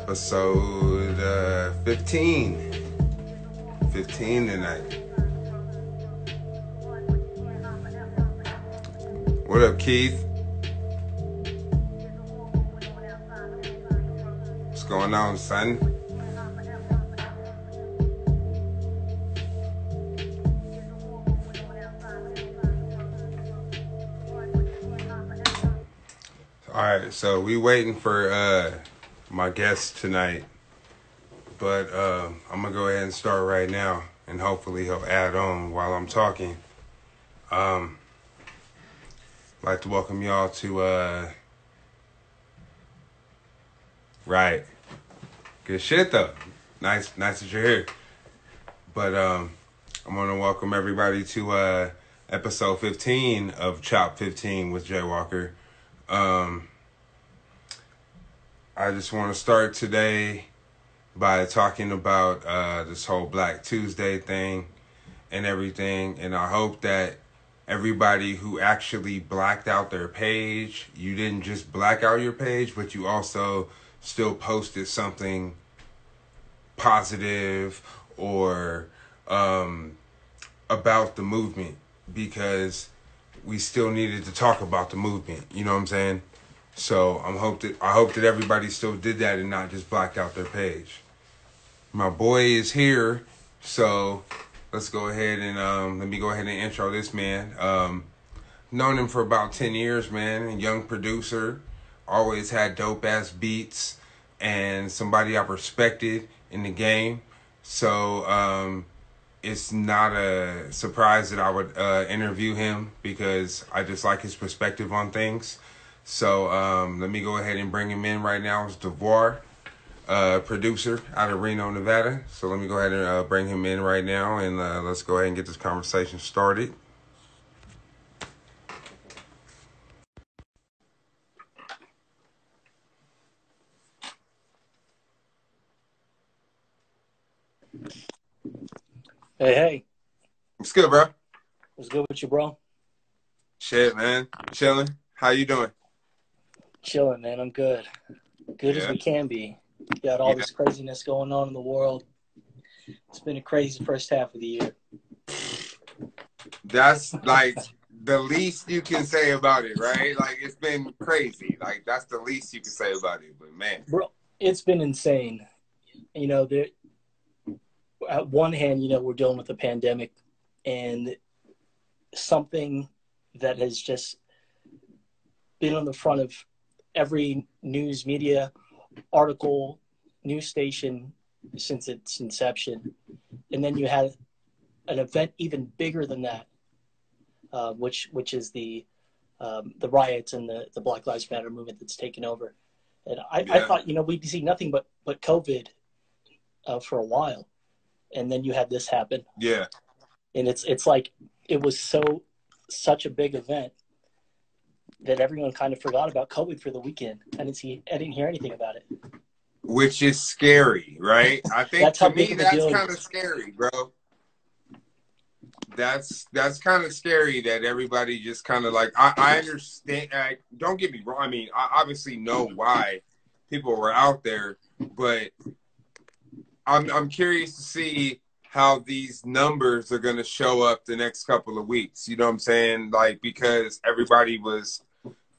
Episode 15. 15 tonight. What up, Keith? What's going on, son? Alright, so we waiting for my guest tonight. But I'm going to go ahead and start right now. And hopefully he'll add on while I'm talking. I'd like to welcome y'all to... Right. Good shit, though. Nice that you're here. But I'm going to welcome everybody to episode 15 of Chop 15 with Jay Walker. I just want to start today by talking about this whole Black Tuesday thing and everything. And I hope that everybody who actually blacked out their page, you didn't just black out your page, but you also still posted something positive or about the movement, because we still needed to talk about the movement. You know what I'm saying? So I hope that everybody still did that and not just blacked out their page. My boy is here, so let's go ahead and let me go ahead and intro this man. Known him for about 10 years, man. A young producer, always had dope ass beats, and somebody I've respected in the game. So it's not a surprise that I would interview him, because I just like his perspective on things. So let me go ahead and bring him in right now. It's Devwar, producer out of Reno, Nevada. So let me go ahead and bring him in right now, and let's go ahead and get this conversation started. Hey. What's good, bro? What's good with you, bro? Shit, man. Chilling. How you doing? Chilling, man. I'm good. Good as we can be. Got all this craziness going on in the world. It's been a crazy first half of the year. That's like the least you can say about it, right? Like, it's been crazy. Like, that's the least you can say about it. But, man. Bro, it's been insane. You know, at one hand, we're dealing with a pandemic, and something that has just been on the front of every news media article, news station since its inception. And then you had an event even bigger than that, which is the riots and the Black Lives Matter movement that's taken over. And I thought, we'd see nothing but COVID for a while. And then you had this happen. Yeah. And it's like, it was such a big event that everyone kind of forgot about COVID for the weekend. I didn't hear anything about it. Which is scary, right? I think to me that's kind of scary, bro. That's kind of scary that everybody just kind of like, I understand. Don't get me wrong. I mean, I obviously know why people were out there, but I'm curious to see how these numbers are going to show up the next couple of weeks. You know what I'm saying? Like, because everybody was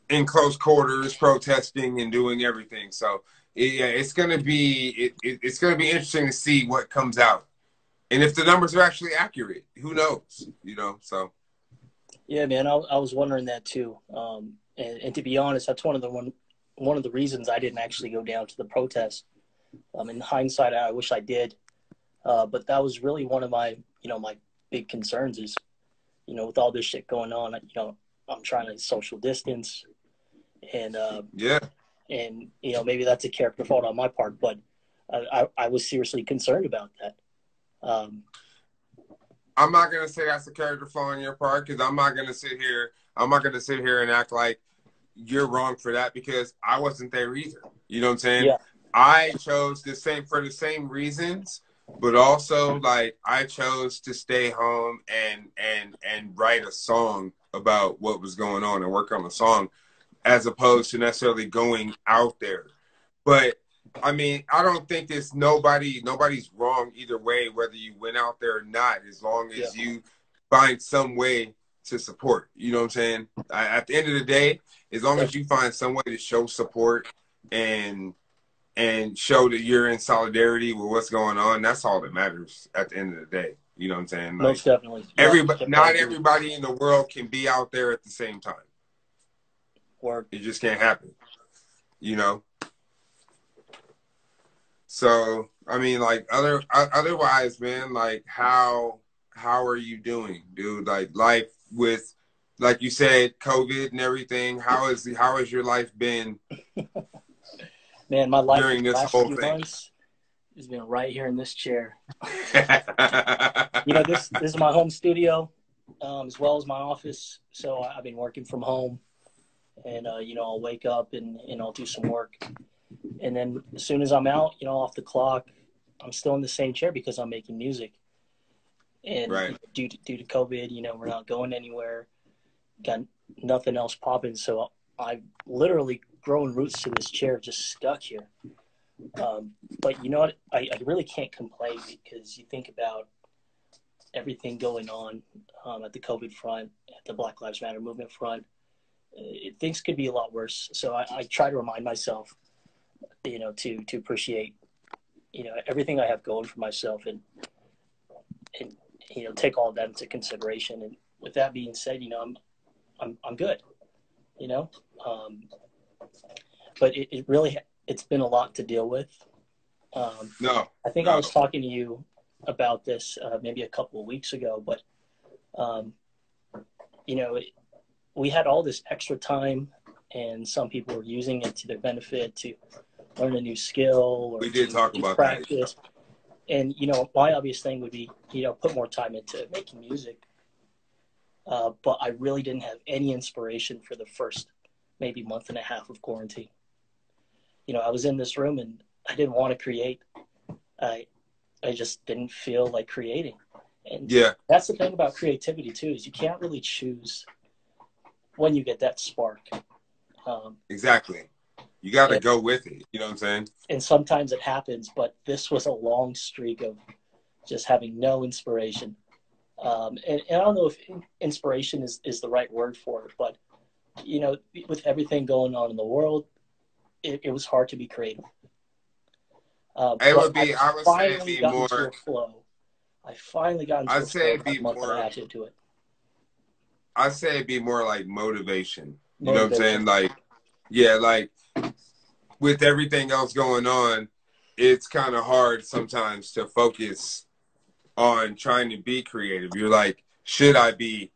in close quarters protesting and doing everything. So it's going to be it's going to be interesting to see what comes out, and if the numbers are actually accurate. Who knows? So yeah, man, I was wondering that too. And to be honest, that's one of the reasons I didn't actually go down to the protest. In hindsight, I wish I did, but that was really one of my my big concerns is, with all this shit going on, I'm trying to social distance, and and maybe that's a character fault on my part, but I was seriously concerned about that. I'm not gonna say that's a character fault on your part, because I'm not gonna sit here and act like you're wrong for that, because I wasn't there either. You know what I'm saying? Yeah. I chose for the same reasons, but also like I chose to stay home and write a song about what was going on and work on a song, as opposed to necessarily going out there. But I mean, I don't think it's nobody's wrong either way, whether you went out there or not, as long Yeah. as you find some way to support. You know what I'm saying? At the end of the day, as long as you find some way to show support and show that you're in solidarity with what's going on, that's all that matters at the end of the day. You know what I'm saying? Like Most definitely. Yeah. everybody, not everybody in the world can be out there at the same time. Word. It just can't happen. You know? So, I mean, like otherwise, man, like how are you doing, dude? Like life with, like you said, COVID and everything. How has your life been? Man, my life during the this last whole few thing months has been right here in this chair. This is my home studio, as well as my office. So I've been working from home, and I'll wake up and I'll do some work, and then as soon as I'm out, off the clock, I'm still in the same chair because I'm making music. And right. Due to COVID, we're not going anywhere. Got nothing else popping, so I've literally grown roots to this chair, just stuck here. But you know what? I really can't complain because you think about everything going on at the COVID front, at the Black Lives Matter movement front. Things could be a lot worse. So I try to remind myself, to appreciate, everything I have going for myself and take all of that into consideration. And with that being said, I'm good, but it really, it's been a lot to deal with. I think I was talking to you about this maybe a couple of weeks ago, but we had all this extra time, and some people were using it to their benefit to learn a new skill or we did talk about practice. That. And my obvious thing would be put more time into making music. But I really didn't have any inspiration for the first maybe month and a half of quarantine. I was in this room and I didn't want to create. I just didn't feel like creating. And yeah, that's the thing about creativity too, is you can't really choose when you get that spark. Exactly. You got to go with it. You know what I'm saying? And sometimes it happens, but this was a long streak of just having no inspiration. And I don't know if inspiration is the right word for it, but, with everything going on in the world, it was hard to be creative. It would be, I would say it'd be more. Into a flow. I finally got into a flow it'd be month more, and a half into it. I'd say it'd be more like motivation. You know what I'm saying? Like, yeah, like with everything else going on, it's kind of hard sometimes to focus on trying to be creative. You're like, should I be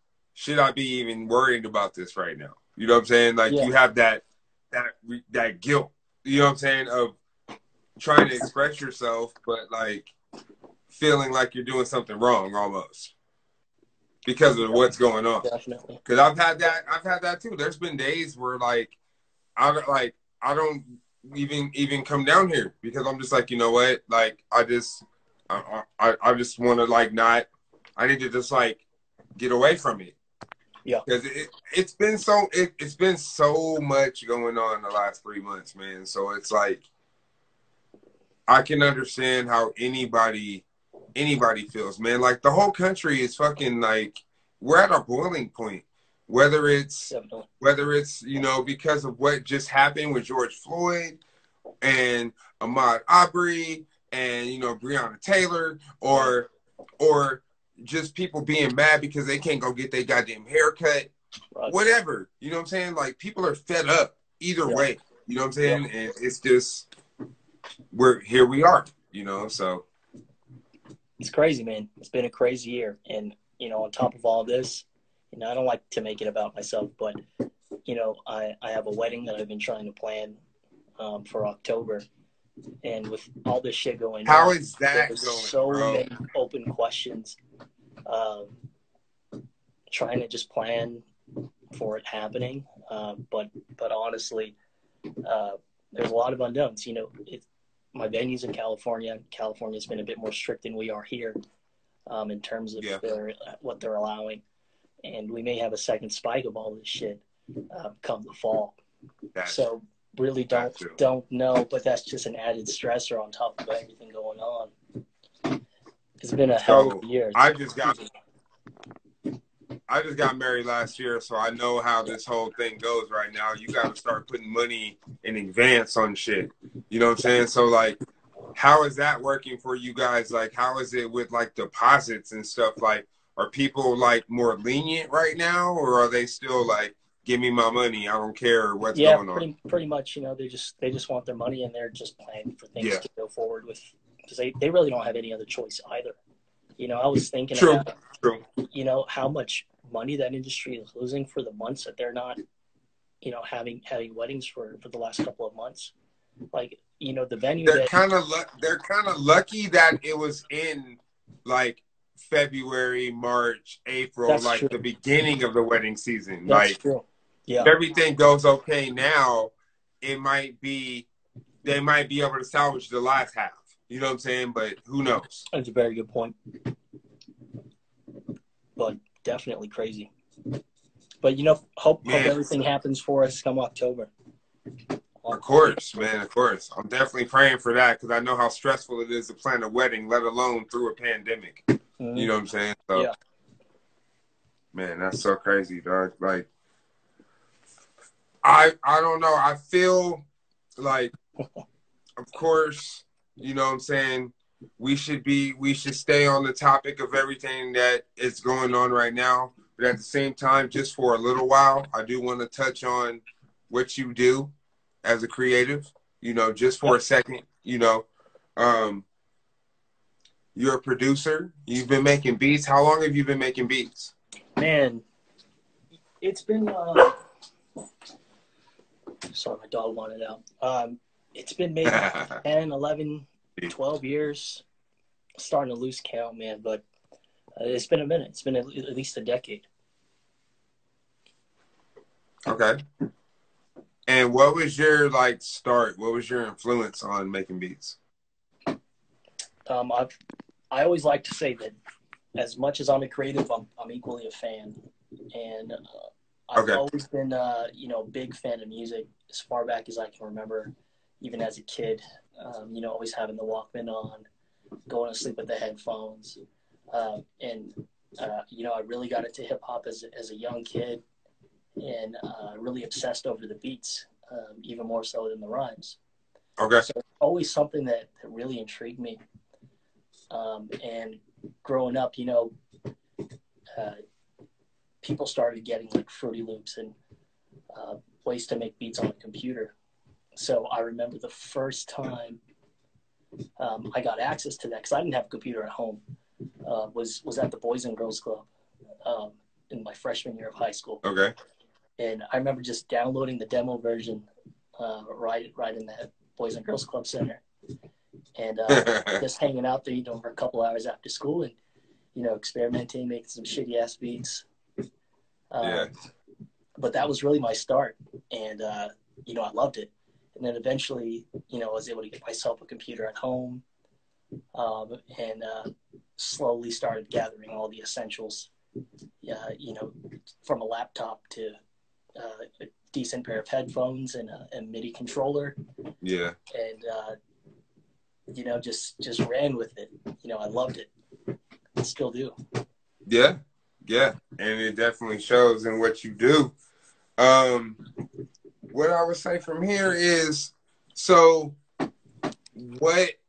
even worried about this right now? You know what I'm saying? Like you have that guilt, you know what I'm saying, of trying to express yourself, but like feeling like you're doing something wrong almost because of what's going on. Definitely. Because I've had that too. There's been days where like I don't even come down here because I'm just like, you know what? Like I just want to like not. I need to just like get away from it. Yeah. Because it's been so much going on the last 3 months, man. So it's like I can understand how anybody feels, man. Like the whole country is fucking like we're at a boiling point. Whether it's because of what just happened with George Floyd and Ahmaud Arbery and Breonna Taylor, or just people being mad because they can't go get their goddamn haircut, whatever. You know what I'm saying? Like people are fed up either way. You know what I'm saying? And it's just here we are. So it's crazy, man. It's been a crazy year, and on top of all this, I don't like to make it about myself, but I have a wedding that I've been trying to plan for October, and with all this shit going on, how is that going, so bro? many open questions. Trying to just plan for it happening, but honestly, there's a lot of unknowns. My venue's in California. California's been a bit more strict than we are here in terms of what they're allowing. And we may have a second spike of all this shit come the fall. So really don't know, but that's just an added stressor on top of everything going on. It's been a hell of a year. I just got married last year, so I know how this whole thing goes right now. You got to start putting money in advance on shit. You know what I'm saying? So, like, how is that working for you guys? Like, how is it with, like, deposits and stuff? Like, are people, like, more lenient right now, or are they still, like, give me my money, I don't care what's going on? Yeah, pretty much, you know, they just want their money, and they're just planning for things to go forward with, because they really don't have any other choice either. You know, I was thinking about, you know, how much money that industry is losing for the months that they're not, you know, having weddings for the last couple of months. Like, you know, the venue they're kind of lucky that it was in like February, March, April, That's like true. the beginning of the wedding season. That's like true. Yeah. If everything goes okay now, they might be able to salvage the last half. You know what I'm saying? But who knows? That's a very good point. But definitely crazy. But, you know, hope everything happens for us come October. Of course, man. Of course. I'm definitely praying for that, because I know how stressful it is to plan a wedding, let alone through a pandemic. Mm-hmm. You know what I'm saying? So, yeah. Man, that's so crazy, dog. Like, I don't know. I feel like, of course, you know what I'm saying, we should stay on the topic of everything that is going on right now. But at the same time, just for a little while, I do want to touch on what you do as a creative, you know, just for a second. You know, you're a producer. You've been making beats. How long have you been making beats? Man, it's been sorry, my dog wanted out. It's been maybe 10, 11, 12 years. Starting to lose count, man, but it's been a minute. It's been at least a decade. Okay. And what was your like start? What was your influence on making beats? I always like to say that as much as I'm a creative, I'm equally a fan, and I've always been you know, a big fan of music as far back as I can remember, even as a kid. You know, always having the Walkman on, going to sleep with the headphones, and you know, I really got into hip hop as a young kid, and really obsessed over the beats, even more so than the rhymes. Okay. So always something that really intrigued me. And growing up, you know, people started getting like Fruity Loops and ways to make beats on a computer. So I remember the first time I got access to that, because I didn't have a computer at home, was at the Boys and Girls Club in my freshman year of high school. Okay. And I remember just downloading the demo version right in that Boys and Girls Club Center, and just hanging out there, you know, for a couple hours after school, and, you know, experimenting, making some shitty ass beats. But that was really my start, and you know, I loved it. And then eventually, you know, I was able to get myself a computer at home, and slowly started gathering all the essentials. You know, from a laptop to a decent pair of headphones and a MIDI controller. Yeah. And you know, just ran with it. You know, I loved it. I still do. Yeah. Yeah. And it definitely shows in what you do. What I would say from here is, so what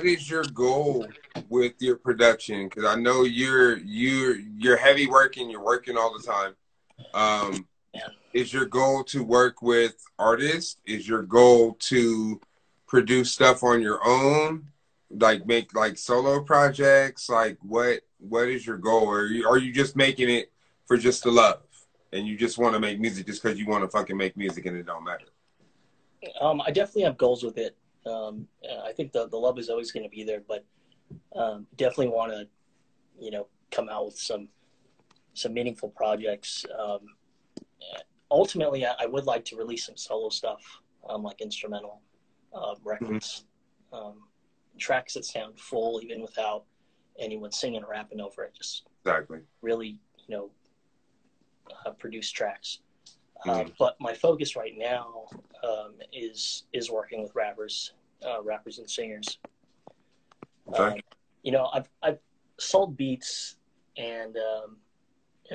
is your goal with your production? Because I know you're heavy working, you're working all the time. Is your goal to work with artists? Is your goal to produce stuff on your own, like make like solo projects? Like what is your goal? Or are you just making it for just the love, and you just want to make music just because you want to fucking make music and it don't matter? I definitely have goals with it. I think the love is always going to be there, but definitely want to, you know, come out with some meaningful projects. Ultimately, I would like to release some solo stuff, like instrumental records, tracks that sound full even without anyone singing or rapping over it. Just exactly, really, you know, produce tracks. But my focus right now is working with rappers and singers. Okay. You know, I've sold beats, and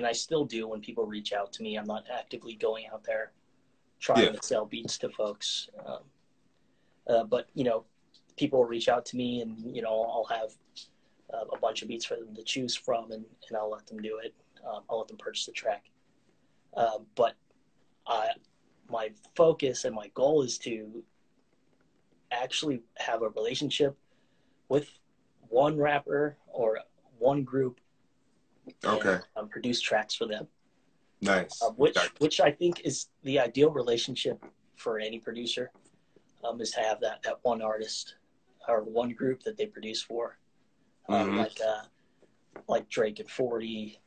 I still do when people reach out to me. I'm not actively going out there trying to sell beats to folks. But, you know, people will reach out to me, and, you know, I'll have a bunch of beats for them to choose from, and I'll let them do it. I'll let them purchase the track. But my focus and my goal is to actually have a relationship with one rapper or one group, Okay. and produce tracks for them. Nice. Which I think is the ideal relationship for any producer, is to have that one artist or one group that they produce for, like Drake and 40.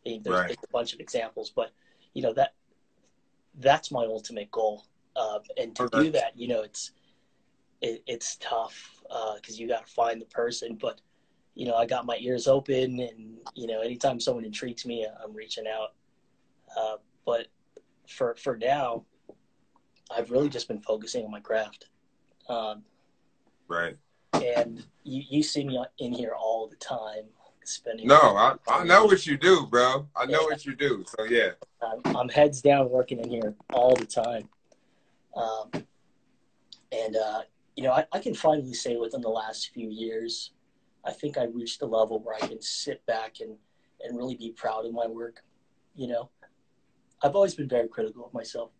There's a bunch of examples, but you know that's my ultimate goal. And to do that, you know, it's tough because you got to find the person. But you know, I got my ears open, and you know, anytime someone intrigues me, I'm reaching out. But for now, I've really just been focusing on my craft. Right. And you see me in here all the time, spending. No, I know what you do, bro. I know what you do. So yeah. I'm heads down working in here all the time. You know, I can finally say within the last few years, I think I reached a level where I can sit back and really be proud of my work. You know, I've always been very critical of myself,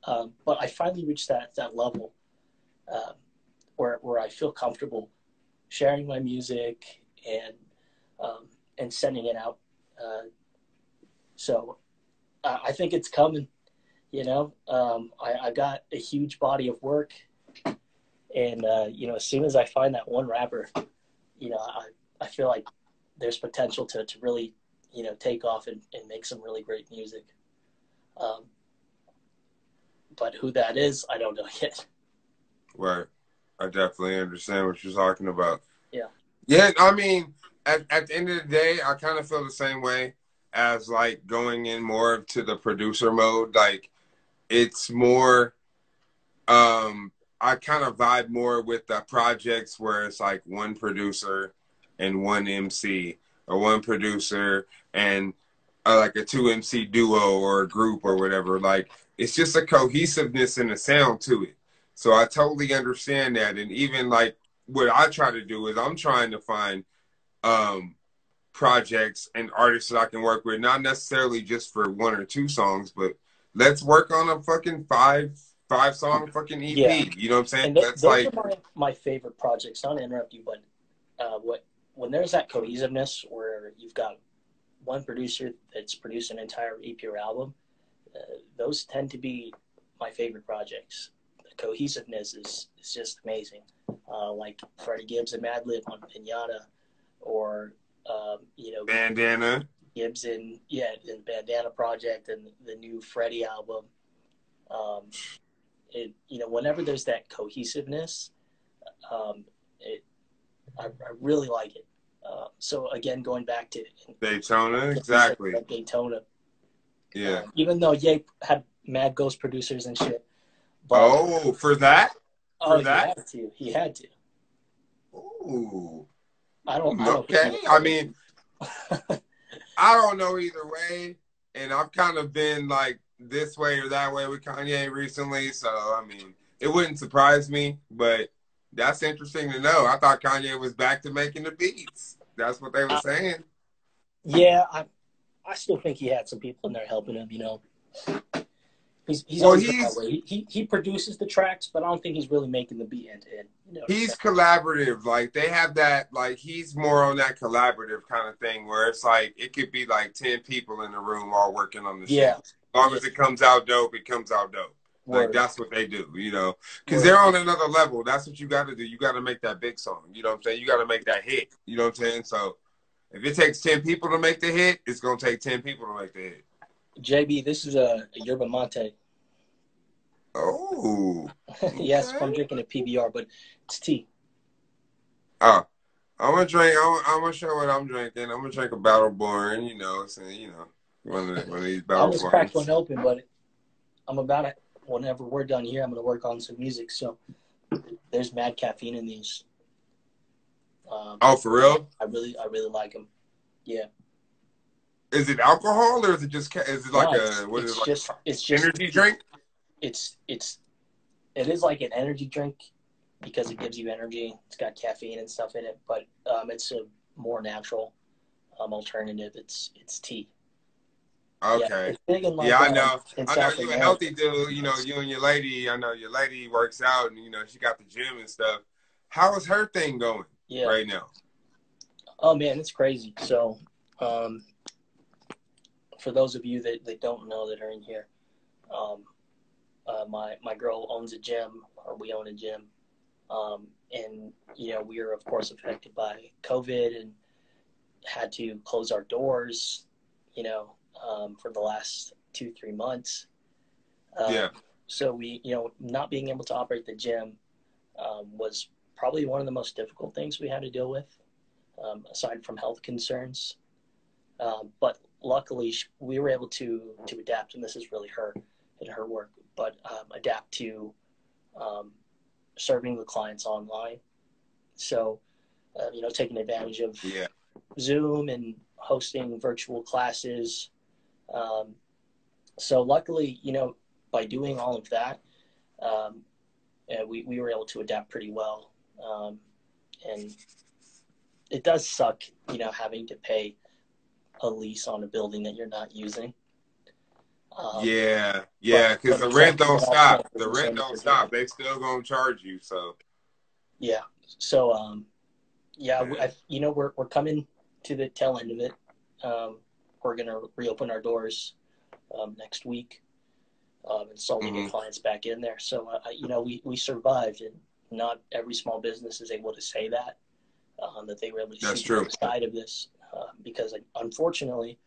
but I finally reached that level where I feel comfortable sharing my music and sending it out. So I think it's coming. You know, I got a huge body of work, and you know, as soon as I find that one rapper, you know, I feel like there's potential to really, you know, take off and make some really great music. But who that is, I don't know yet. Right. I definitely understand what you're talking about. Yeah. Yeah, I mean, at the end of the day, I kind of feel the same way as like going in more to the producer mode. Like it's more, I kind of vibe more with the projects where it's like one producer and one MC, or one producer and like a 2 MC duo or a group or whatever. Like it's just a cohesiveness and a sound to it. So I totally understand that. And even like what I try to do is I'm trying to find projects and artists that I can work with, not necessarily just for 1 or 2 songs, but let's work on a fucking five song fucking EP. Yeah. You know what I'm saying? And those are my favorite projects. Not to interrupt you, but when there's that cohesiveness where you've got one producer that's produced an entire EP or album, those tend to be my favorite projects. The cohesiveness is just amazing. Like Freddie Gibbs and Madlib on Pinata, or you know, Bandana. Gibbs in the Bandana project and the new Freddie album. You know, whenever there's that cohesiveness, I really like it. So again, going back to Daytona, exactly. Daytona. Yeah. Even though Ye had mad ghost producers and shit. But, for that? He had to. Ooh. I don't okay. I mean, I don't know either way. And I've kind of been like this way or that way with Kanye recently. So, I mean, it wouldn't surprise me, but that's interesting to know. I thought Kanye was back to making the beats. That's what they were saying. Yeah, I still think he had some people in there helping him, you know. He's that way. He produces the tracks, but I don't think he's really making the beat end to end. You know, he's collaborative. Like they have that. Like he's more on that collaborative kind of thing where it's like it could be like 10 people in the room all working on the shit. As long as it comes out dope, it comes out dope. Like that's what they do, you know, because they're on another level. That's what you got to do. You got to make that big song. You know what I'm saying? You got to make that hit. You know what I'm saying? So if it takes 10 people to make the hit, it's gonna take 10 people to make the hit. JB, this is a yerba mate. Oh. Okay. Yes, I'm drinking a PBR, but it's tea. I'm gonna drink. I'm gonna show what I'm drinking. I'm gonna drink a Battleborn. You know, saying One of these I better almost cracked ones. one open, but I'm about it. Whenever we're done here, I'm going to work on some music. So there's mad caffeine in these. Oh, for real? I really like them. Yeah. Is it alcohol or is it just? Is it like No, a what is it like it's a just energy drink? it is like an energy drink because it gives you energy. It's got caffeine and stuff in it, but it's a more natural alternative. It's tea. Yeah, Okay. it's big in Yeah, like I know. in I know South you a America. healthy dude. You know, you and your lady. I know your lady works out, and she got the gym and stuff. How is her thing going Yeah. right now? Oh man, it's crazy. So, for those of you that don't know that are in here, um, my girl owns a gym, or we own a gym, and we are of course affected by COVID and had to close our doors, for the last 2-3 months. Yeah. So we, not being able to operate the gym was probably one of the most difficult things we had to deal with, aside from health concerns. But luckily, we were able to adapt, and this is really her and her work, but adapt to serving the clients online. So, taking advantage of Yeah. Zoom and hosting virtual classes. So luckily, by doing all of that, um, we were able to adapt pretty well. And it does suck, having to pay a lease on a building that you're not using. Yeah. But Yeah. Because the it's rent something don't that also stop. is The the rent same as don't we're doing. stop. They still gonna charge you. So. Yeah. So, yeah, Man. we're coming to the tail end of it. We're gonna reopen our doors next week, and slowly get Hmm. clients back in there. So, we survived, and not every small business is able to say that they were able to see That's the true. other side of this, because unfortunately,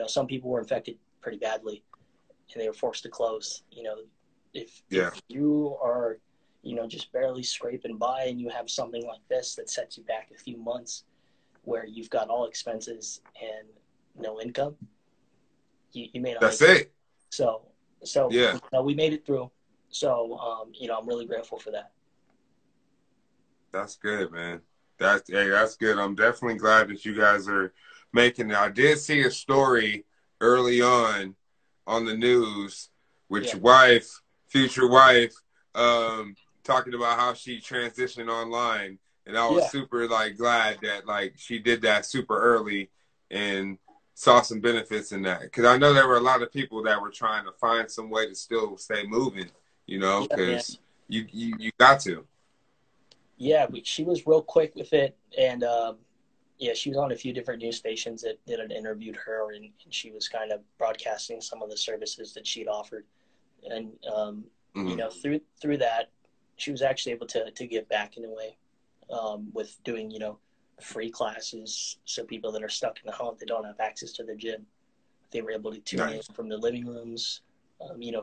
some people were infected pretty badly, and they were forced to close. If Yeah. you are, just barely scraping by, and you have something like this that sets you back a few months, where you've got all expenses and no income, you may not That's make it. it. So, Yeah. we made it through. So, I'm really grateful for that. That's good, man. That's good. I'm definitely glad that you guys are making it. I did see a story early on the news with Yeah, your wife, future wife, talking about how she transitioned online, and I was yeah, super glad that she did that super early and saw some benefits in that because I know there were a lot of people that were trying to find some way to still stay moving, yeah, man. because you got to. Yeah, she was real quick with it, and yeah, she was on a few different news stations that had interviewed her, and she was kind of broadcasting some of the services that she'd offered, and Hmm. through that, she was actually able to give back in a way, with doing free classes, so people that are stuck in the home that don't have access to the gym, they were able to tune in Nice. from the living rooms,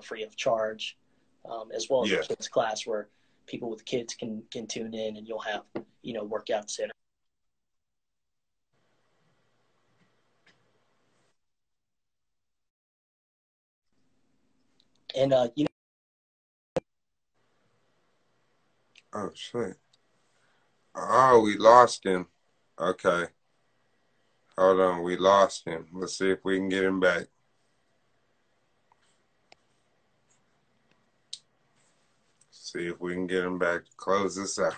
free of charge, as well as a Yeah. kids class where people with kids can tune in, and you'll have workouts in. And Oh shit. Oh, we lost him. Okay. Hold on. We lost him. Let's see if we can get him back. See if we can get him back to close this out.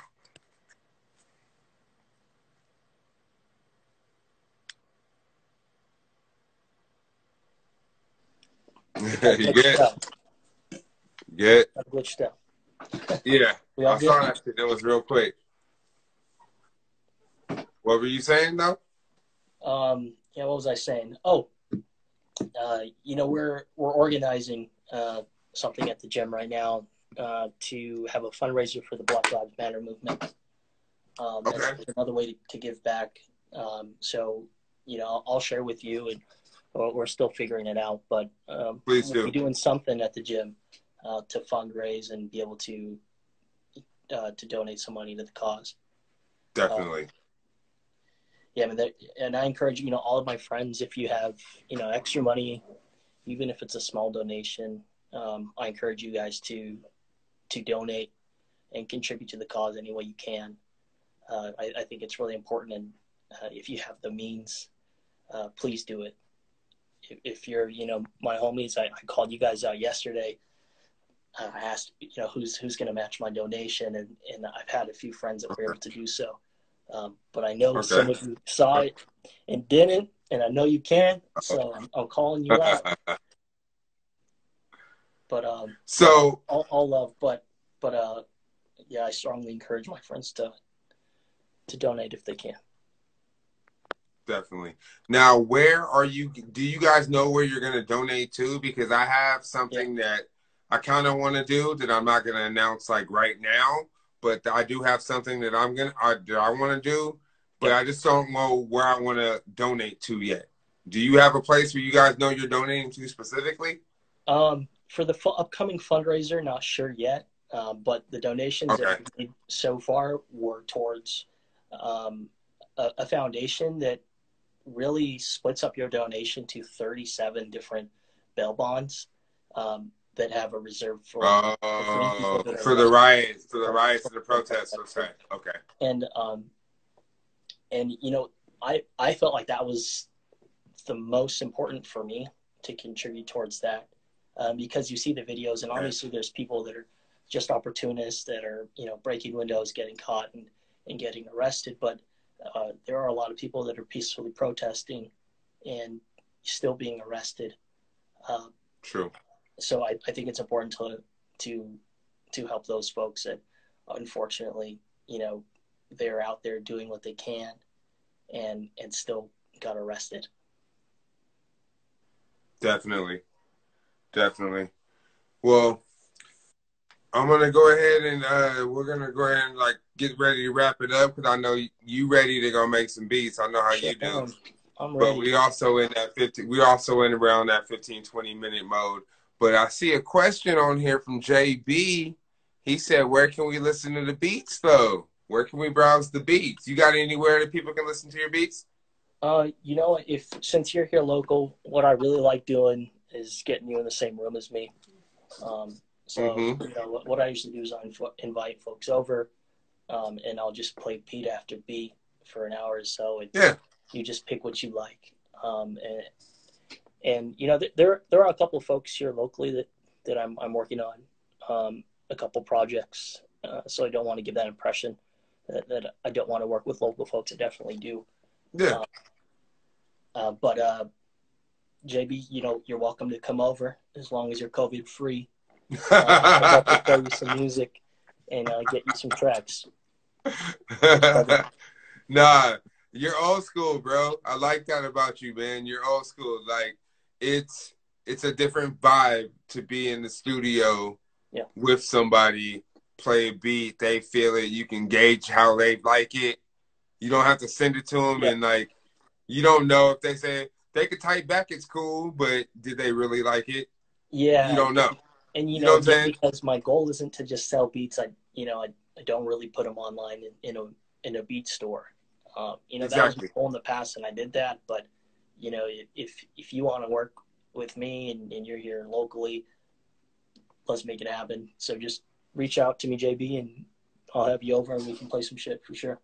got You glitched good? out. Good? Got glitched out. Yeah. We all I good? saw that shit. That was real quick. What were you saying though? Yeah, what was I saying? Oh, we're organizing something at the gym right now, to have a fundraiser for the Black Lives Matter movement, as Okay. another way to give back. So, I'll share with you, and we're still figuring it out, but Please we'll be do. doing something at the gym to fundraise and be able to donate some money to the cause. Um, Definitely. yeah, I mean, and I encourage, all of my friends, if you have, extra money, even if it's a small donation, I encourage you guys to donate and contribute to the cause any way you can. I think it's really important, and if you have the means, please do it. If you're, my homies, I called you guys out yesterday. I asked, who's going to match my donation, and I've had a few friends that were able to do so. But I know some of you saw it and didn't, and I know you can, so I'm calling you out. But so all love, but yeah, I strongly encourage my friends to donate if they can. Definitely. Now, where are you? Do you guys know where you're going to donate to? Because I have something that I kind of want to do that I'm not going to announce like right now, but I do have something that I want to do, but I just don't know where I want to donate to yet. Do you have a place where you guys know you're donating to specifically? For the upcoming fundraiser, not sure yet, but the donations that we made so far were towards a foundation that really splits up your donation to 37 different bail bonds that have a reserve for the riots, and the protests. Okay. And I felt like that was the most important for me to contribute towards that, because you see the videos, and obviously there's people that are just opportunists that are breaking windows, getting caught, and getting arrested, but there are a lot of people that are peacefully protesting and still being arrested. True. So I think it's important to help those folks that unfortunately, they're out there doing what they can and still got arrested. Definitely. Well, I'm going to go ahead and we're going to go ahead and like get ready to wrap it up, because I know you ready to go make some beats. I know how you do. I'm ready. But we also in around that 15-20 minute mode. But I see a question on here from JB. He said, where can we listen to the beats though? Where can we browse the beats? You got anywhere that people can listen to your beats? Since you're here local, what I really like doing is getting you in the same room as me. What I usually do is I invite folks over, and I'll just play beat after beat for an hour or so. You just pick what you like. There are a couple of folks here locally that I'm working on, a couple projects. So I don't want to give that impression that I don't want to work with local folks. I definitely do. Yeah. But JB, you're welcome to come over as long as you're COVID free. I'd love to play you some music and get you some tracks. Nah, you're old school, bro. I like that about you, man. You're old school. Like it's a different vibe to be in the studio with somebody, play a beat, they feel it, you can gauge how they like it. You don't have to send it to them and like you don't know if they say they could type back it's cool, but did they really like it? Yeah. You don't know. And you know what I'm saying? Because my goal isn't to just sell beats, I don't really put them online in a beat store. That was my goal in the past, and I did that. But if you want to work with me and you're here locally, let's make it happen. So just reach out to me, JB, and I'll have you over and we can play some shit for sure.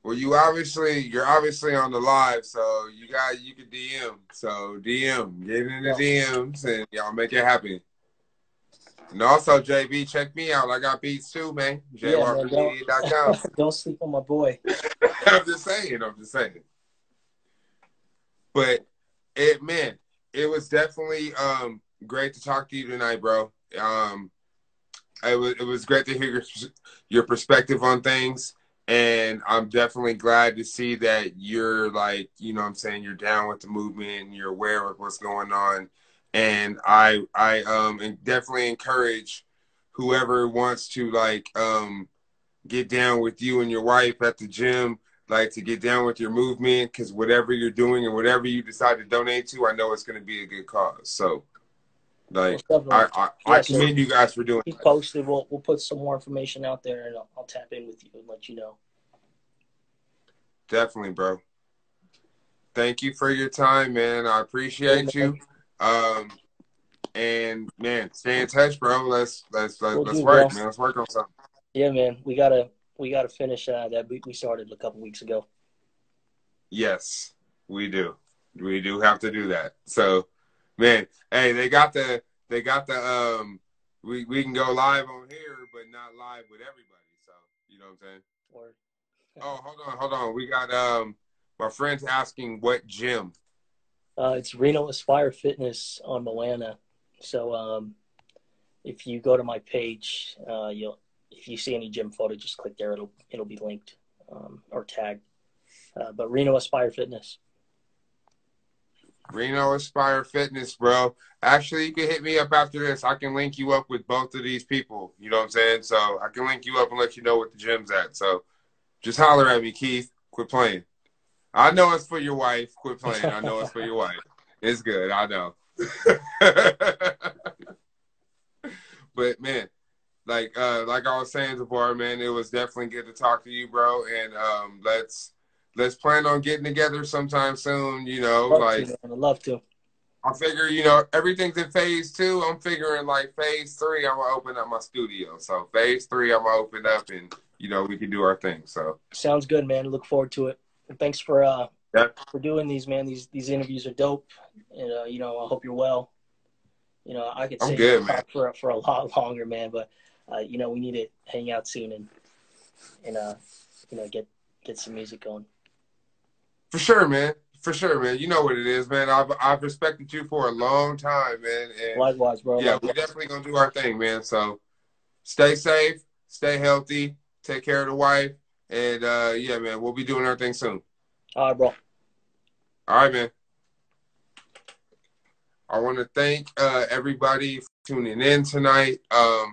Well, you're obviously on the live, so you could DM. So DM, get in the DMs, and y'all make it happen. And also, JB, check me out. I got beats too, man. JWarmedia.com. Don't sleep on my boy. I'm just saying. But it was definitely great to talk to you tonight, bro. It was great to hear your perspective on things. And I'm definitely glad to see that you're like, you're down with the movement and you're aware of what's going on. And I definitely encourage whoever wants to get down with you and your wife at the gym, to get down with your movement, because whatever you're doing and whatever you decide to donate to, I know it's going to be a good cause. So I commend you guys for doing that. Keep posted. We'll put some more information out there, and I'll tap in with you and let you know. Definitely, bro. Thank you for your time, man. I Hey, appreciate man. you. Um, and man, stay in touch, bro. We'll Let's do, bro. work, man. Let's work on something. Yeah, man. We gotta finish that we started a couple weeks ago. Yes, we do. We do have to do that. So, man, hey, they got the we can go live on here, but not live with everybody. So, you know what I'm saying? Or Oh, hold on. We got my friend's asking what gym. it's Reno Aspire Fitness on Moana. So if you go to my page, you'll if you see any gym photo, just click there. It'll be linked or tagged. But Reno Aspire Fitness. Reno Aspire Fitness, bro. Actually, you can hit me up after this. I can link you up with both of these people. You know what I'm saying? So I can link you up and let you know what the gym's at. So just holler at me, Keith. Quit playing. I know it's for your wife. Quit playing. I know it's for your wife. It's good. I know. But man, like I was saying, Devwar, man, it was definitely good to talk to you, bro. And let's plan on getting together sometime soon. You know, Love to, like man. I'd love to. I figure, you know, everything's in phase 2. I'm figuring like phase 3, I'm gonna open up my studio. So phase 3, I'm gonna open up and you know we can do our thing. So Sounds good, man. Look forward to it. And thanks yeah, for doing these, man. These interviews are dope. And I hope you're well. I could I'm sit here and good, man. talk for a lot longer, man. But we need to hang out soon and get some music going. For sure, man. For sure, man. You know what it is, man. I've respected you for a long time, man. And Likewise, bro. yeah, we Likewise. definitely gonna do our thing, man. So stay safe, stay healthy, take care of the wife, and yeah, man, we'll be doing our thing soon. All right, bro. All right, man. I want to thank everybody for tuning in tonight. I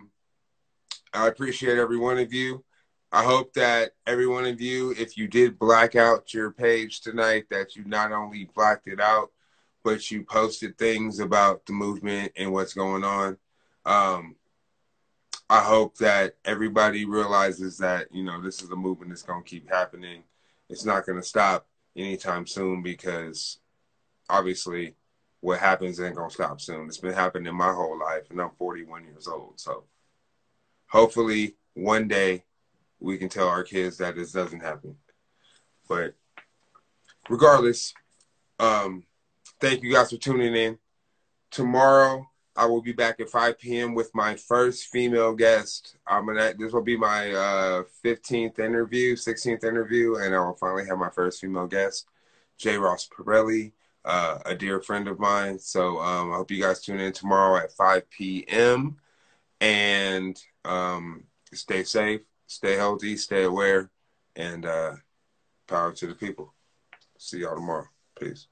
appreciate every one of you. I hope that every one of you, if you did black out your page tonight, that you not only blacked it out, but you posted things about the movement and what's going on. Um, I hope that everybody realizes that, you know, this is a movement that's going to keep happening. It's not going to stop anytime soon because obviously what happens ain't going to stop soon. It's been happening my whole life and I'm 41 years old. So hopefully one day we can tell our kids that this doesn't happen. But regardless, thank you guys for tuning in. Tomorrow I will be back at 5 p.m. with my first female guest. This will be my 15th interview, 16th interview, and I will finally have my first female guest, J. Ross Pirelli, a dear friend of mine. So I hope you guys tune in tomorrow at 5 p.m. And stay safe, stay healthy, stay aware, and power to the people. See y'all tomorrow. Peace.